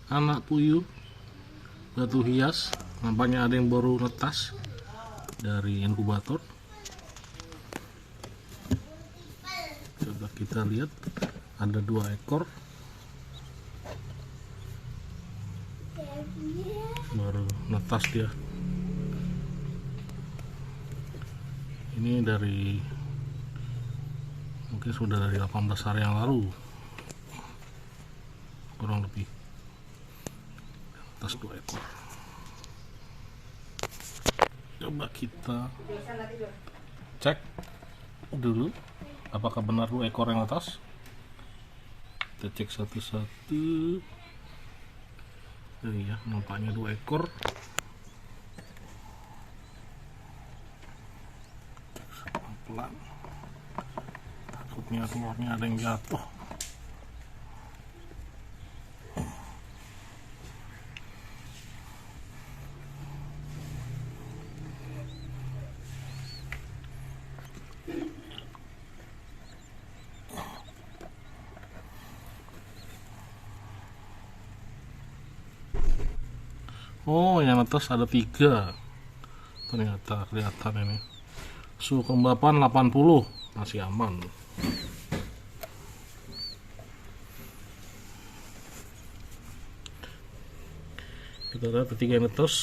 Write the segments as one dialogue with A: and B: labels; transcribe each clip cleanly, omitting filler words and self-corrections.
A: anak puyuh batu hias. Nampaknya ada yang baru netas dari inkubator. Coba kita lihat, ada 2 ekor baru netas dia. Ini dari mungkin sudah dari 18 hari yang lalu kurang lebih. Atas 2 ekor. Coba kita cek dulu apakah benar 2 ekor yang atas. Kita cek satu-satu. Iya, nampaknya 2 ekor. Pelan. Takutnya telurnya ada yang jatuh. Oh, yang atas ada 3. Ternyata kelihatan ini. Suhu kelembapan 80, masih aman. Kita lihat 3 yang netas,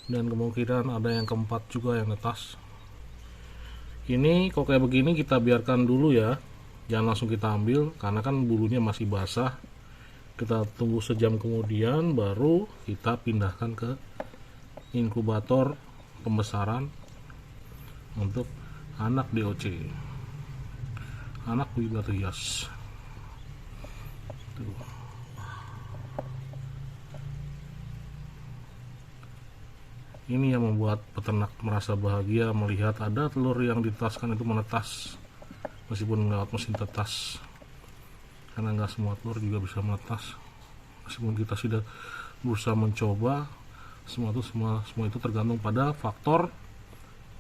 A: dan kemungkinan ada yang keempat juga yang netas. Ini kalau kayak begini kita biarkan dulu ya, jangan langsung kita ambil karena kan bulunya masih basah. Kita tunggu sejam kemudian baru kita pindahkan ke inkubator pembesaran untuk anak DOC, anak puyuh batu hias. Tuh. Ini yang membuat peternak merasa bahagia melihat ada telur yang ditetaskan itu menetas meskipun lewat mesin tetas, karena nggak semua telur juga bisa menetas. Meskipun kita sudah berusaha mencoba, semua itu tergantung pada faktor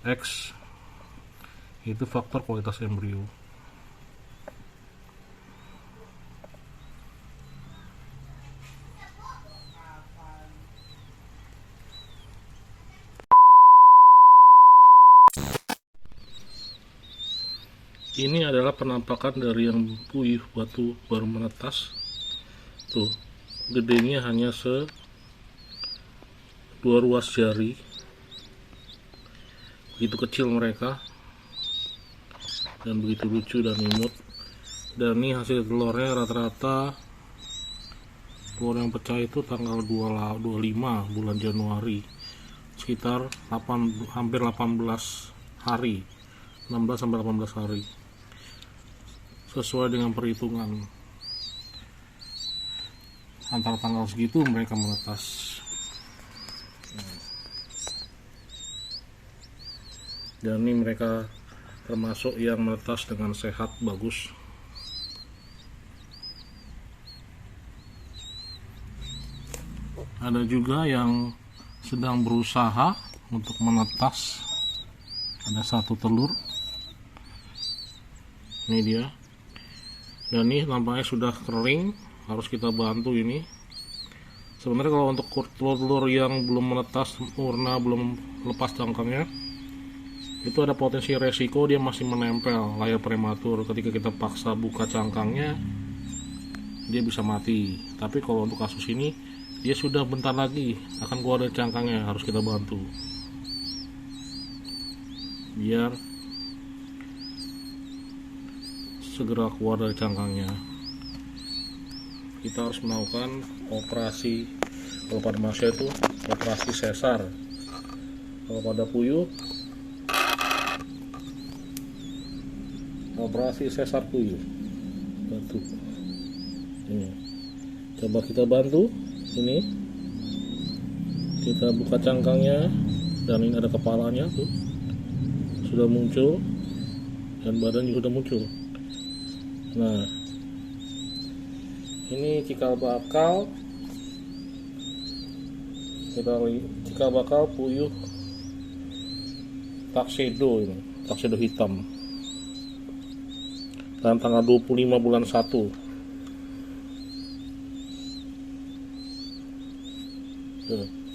A: X, itu faktor kualitas embrio. Ini adalah penampakan dari yang puyuh batu baru menetas. Tuh, gedenya hanya 2 ruas jari. Begitu kecil mereka dan begitu lucu dan imut. Dan ini hasil telurnya rata-rata telur yang pecah itu tanggal 25 bulan Januari, sekitar hampir 18 hari, 16 sampai 18 hari. Sesuai dengan perhitungan antara tanggal segitu mereka menetas. Dan ini mereka termasuk yang menetas dengan sehat bagus. Ada juga yang sedang berusaha untuk menetas. Ada 1 telur. Ini dia. Dan ini nampaknya sudah kering, harus kita bantu ini. Sebenarnya kalau untuk telur-telur yang belum menetas murna, belum lepas cangkangnya, itu ada potensi resiko dia masih menempel layar prematur. Ketika kita paksa buka cangkangnya, dia bisa mati. Tapi kalau untuk kasus ini, dia sudah bentar lagi akan keluar dari cangkangnya, harus kita bantu biar segera keluar dari cangkangnya. Kita harus melakukan operasi, kalau pada manusia itu operasi sesar, kalau pada puyuh operasi sesar puyuh. Bantu ini, coba kita bantu ini, kita buka cangkangnya, dan ini ada kepalanya tuh sudah muncul dan badannya sudah muncul. Nah, ini cikal bakal puyuh tuxedo, ini tuxedo hitam, dan tanggal 25 bulan 1.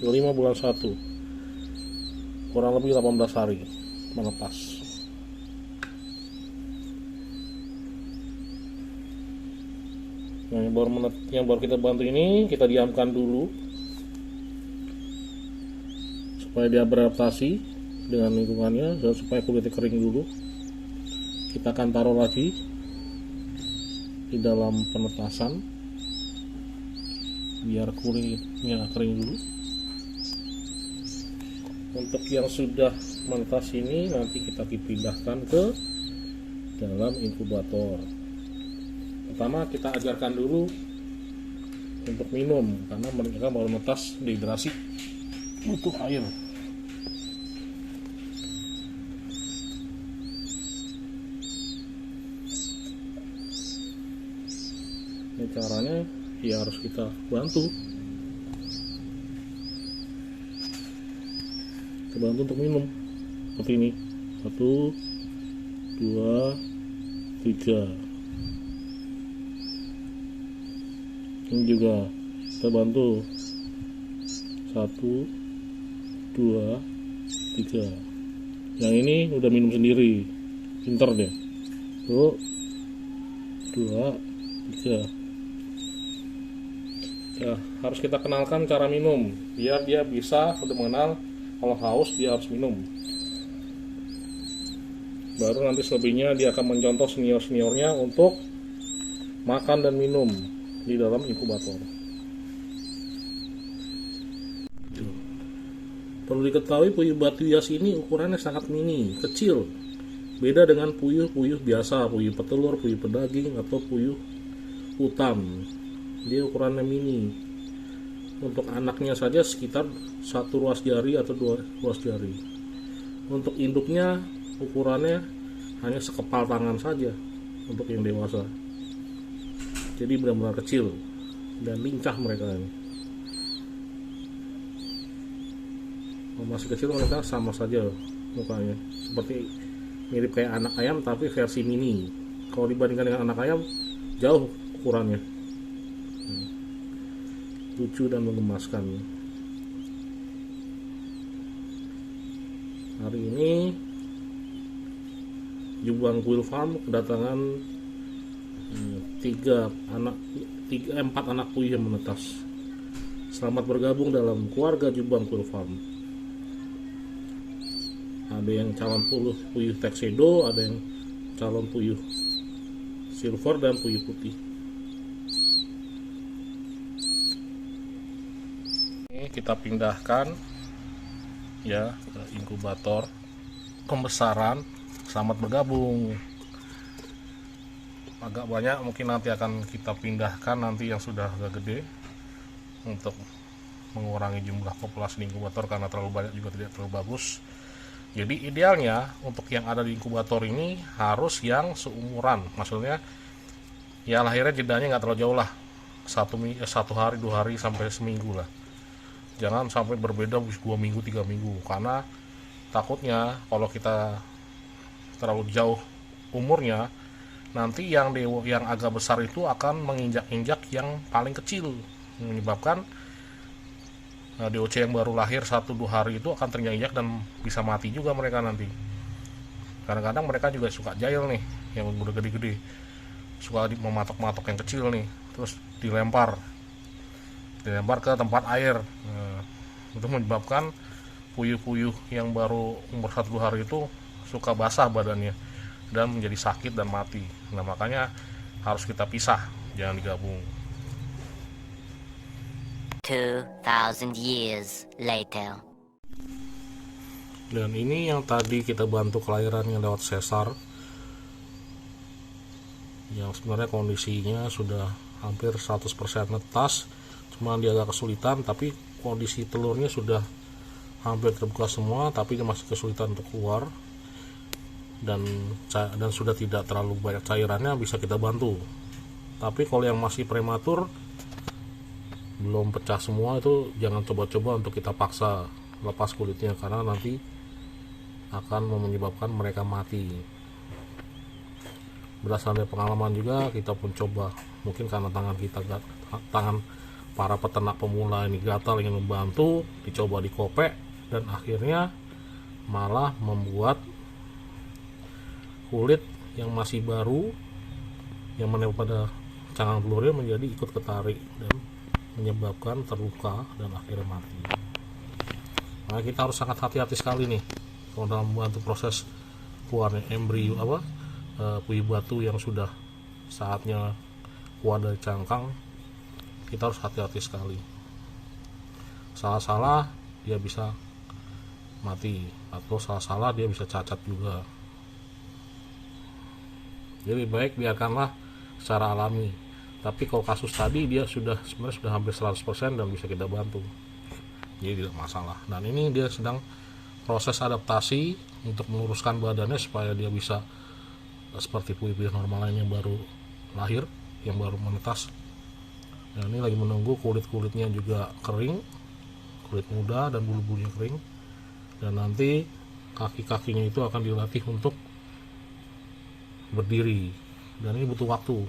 A: 25 bulan 1, kurang lebih 18 hari menetas. Nah, yang baru kita bantu ini kita diamkan dulu supaya dia beradaptasi dengan lingkungannya dan supaya kulitnya kering dulu. Kita akan taruh lagi di dalam penetasan biar kulitnya kering dulu. Untuk yang sudah menetas ini nanti kita pindahkan ke dalam inkubator. Pertama kita ajarkan dulu untuk minum karena mereka baru menetas, dehidrasi, butuh air. Ini caranya ya harus kita bantu. Kita bantu untuk minum seperti ini. 1, 2, 3. Ini juga kita bantu 1, 2, 3. Yang ini udah minum sendiri, pinter deh. 1, 2, 3. Ya, harus kita kenalkan cara minum biar dia bisa untuk mengenal kalau haus dia harus minum. Baru nanti selebihnya dia akan mencontoh senior-seniornya untuk makan dan minum di dalam inkubator. Perlu diketahui puyuh batu hias ini ukurannya sangat mini, kecil. Beda dengan puyuh-puyuh biasa, puyuh petelur, puyuh pedaging, atau puyuh hutan. Dia ukurannya mini. Untuk anaknya saja sekitar 1 ruas jari atau 2 ruas jari. Untuk induknya ukurannya hanya sekepal tangan saja untuk yang dewasa. Jadi benar-benar kecil dan lincah mereka ini. Masih kecil mereka sama saja mukanya, seperti mirip kayak anak ayam tapi versi mini. Kalau dibandingkan dengan anak ayam jauh ukurannya. Lucu dan menggemaskan. Hari ini Jombang Quail Farm kedatangan 4 anak puyuh yang menetas. Selamat bergabung dalam keluarga Jombang Quail Farm. Ada yang calon puyuh tuxedo, ada yang calon puyuh silver dan puyuh putih. Ini kita pindahkan ya ke inkubator pembesaran. Selamat bergabung. Agak banyak mungkin nanti akan kita pindahkan nanti yang sudah agak gede untuk mengurangi jumlah populasi di inkubator karena terlalu banyak juga tidak terlalu bagus. Jadi idealnya untuk yang ada di inkubator ini harus yang seumuran, maksudnya ya lahirnya jedanya nggak terlalu jauh lah, 1 hari 2 hari sampai seminggu lah. Jangan sampai berbeda 2 minggu 3 minggu karena takutnya kalau kita terlalu jauh umurnya nanti yang agak besar itu akan menginjak-injak yang paling kecil, menyebabkan DOC yang baru lahir 1-2 hari itu akan terinjak-injak dan bisa mati juga mereka nanti. Kadang-kadang mereka juga suka jahil nih, yang udah gede-gede suka mematok-matok yang kecil nih, terus dilempar ke tempat air. Itu menyebabkan puyuh-puyuh yang baru umur 1-2 hari itu suka basah badannya dan menjadi sakit dan mati. Nah makanya harus kita pisah, jangan digabung.
B: 2,000 years later.
A: Dan ini yang tadi kita bantu kelahirannya lewat sesar, yang sebenarnya kondisinya sudah hampir 100% netas, cuma dia agak kesulitan, tapi kondisi telurnya sudah hampir terbuka semua, tapi dia masih kesulitan untuk keluar dan sudah tidak terlalu banyak cairannya, bisa kita bantu. Tapi kalau yang masih prematur belum pecah semua itu jangan coba-coba untuk kita paksa lepas kulitnya karena nanti akan menyebabkan mereka mati. Berdasarkan dari pengalaman juga kita pun coba, mungkin karena tangan para peternak pemula ini gatal ingin membantu, dicoba dikopek, dan akhirnya malah membuat kulit yang masih baru yang menempel pada cangkang telurnya menjadi ikut ketarik dan menyebabkan terluka dan akhirnya mati. Nah, kita harus sangat hati-hati sekali nih kalau dalam membantu proses keluarnya embrio puyuh batu yang sudah saatnya keluar dari cangkang. Kita harus hati-hati sekali. Salah-salah dia bisa mati, atau salah-salah dia bisa cacat juga. Jadi baik biarkanlah secara alami. Tapi kalau kasus tadi dia sebenarnya sudah hampir 100% dan bisa kita bantu, jadi tidak masalah. Dan ini dia sedang proses adaptasi untuk meluruskan badannya supaya dia bisa seperti puyuh-puyuh normal lain yang baru lahir, yang baru menetas. Nah, ini lagi menunggu kulit-kulitnya juga kering, kulit muda dan bulu-bulunya kering, dan nanti kaki-kakinya itu akan dilatih untuk berdiri, dan ini butuh waktu.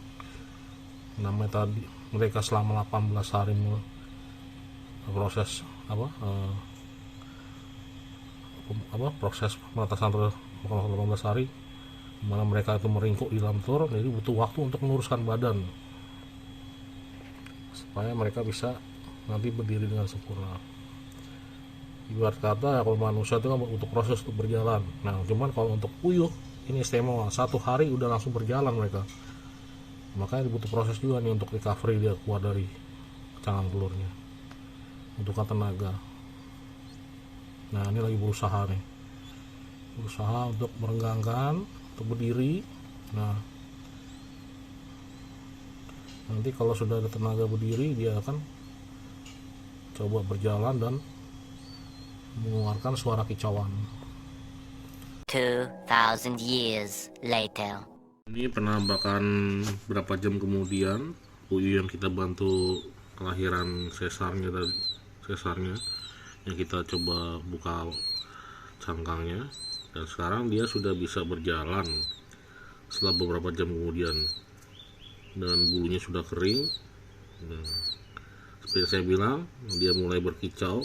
A: Namanya tadi mereka selama 18 hari proses proses penetasan telur 18 hari, dimana mereka itu meringkuk di dalam telur. Jadi butuh waktu untuk meluruskan badan supaya mereka bisa nanti berdiri dengan sempurna. Ibarat kata kalau manusia itu kan untuk proses untuk berjalan. Nah, cuman kalau untuk puyuh ini istimewa, 1 hari udah langsung berjalan mereka. Makanya butuh proses juga nih untuk recovery dia keluar dari cangkang telurnya, butuhkan tenaga. Nah, ini lagi berusaha untuk merenggangkan, untuk berdiri. Nah, nanti kalau sudah ada tenaga berdiri, dia akan coba berjalan dan mengeluarkan suara kicauan.
B: 2,000 years later.
A: Ini penampakan berapa jam kemudian puyuh yang kita bantu kelahiran sesarnya yang kita coba buka cangkangnya, dan sekarang dia sudah bisa berjalan setelah beberapa jam kemudian, dan bulunya sudah kering. Nah, seperti saya bilang, dia mulai berkicau,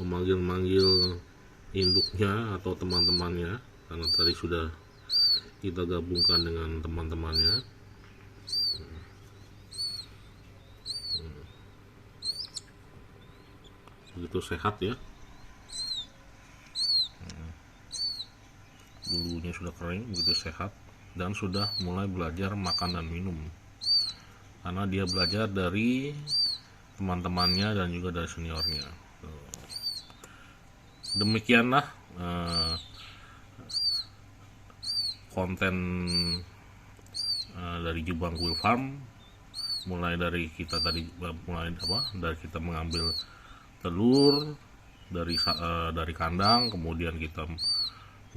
A: memanggil induknya atau teman-temannya, karena tadi sudah kita gabungkan dengan teman-temannya. Begitu sehat ya, bulunya sudah kering, begitu sehat, dan sudah mulai belajar makan dan minum, karena dia belajar dari teman-temannya dan juga dari seniornya. Demikianlah konten dari Jubang Quail Farm, mulai dari kita tadi dari kita mengambil telur dari kandang, kemudian kita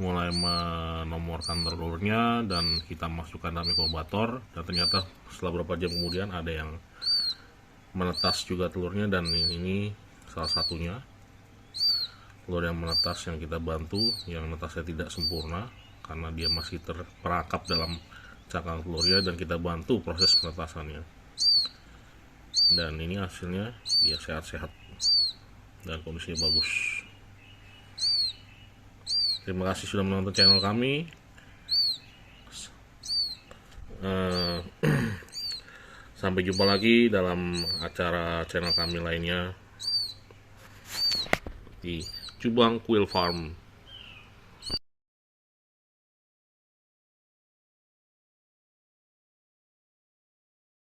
A: mulai menomorkan telurnya dan kita masukkan dalam inkubator, dan ternyata setelah beberapa jam kemudian ada yang menetas juga telurnya, dan ini salah satunya telur yang menetas yang kita bantu, yang netasnya tidak sempurna karena dia masih terperangkap dalam cangkang telurnya, dan kita bantu proses penetasannya. Dan ini hasilnya dia sehat-sehat dan kondisinya bagus. Terima kasih sudah menonton channel kami. Sampai jumpa lagi dalam acara channel kami lainnya di Jubang Quail Farm.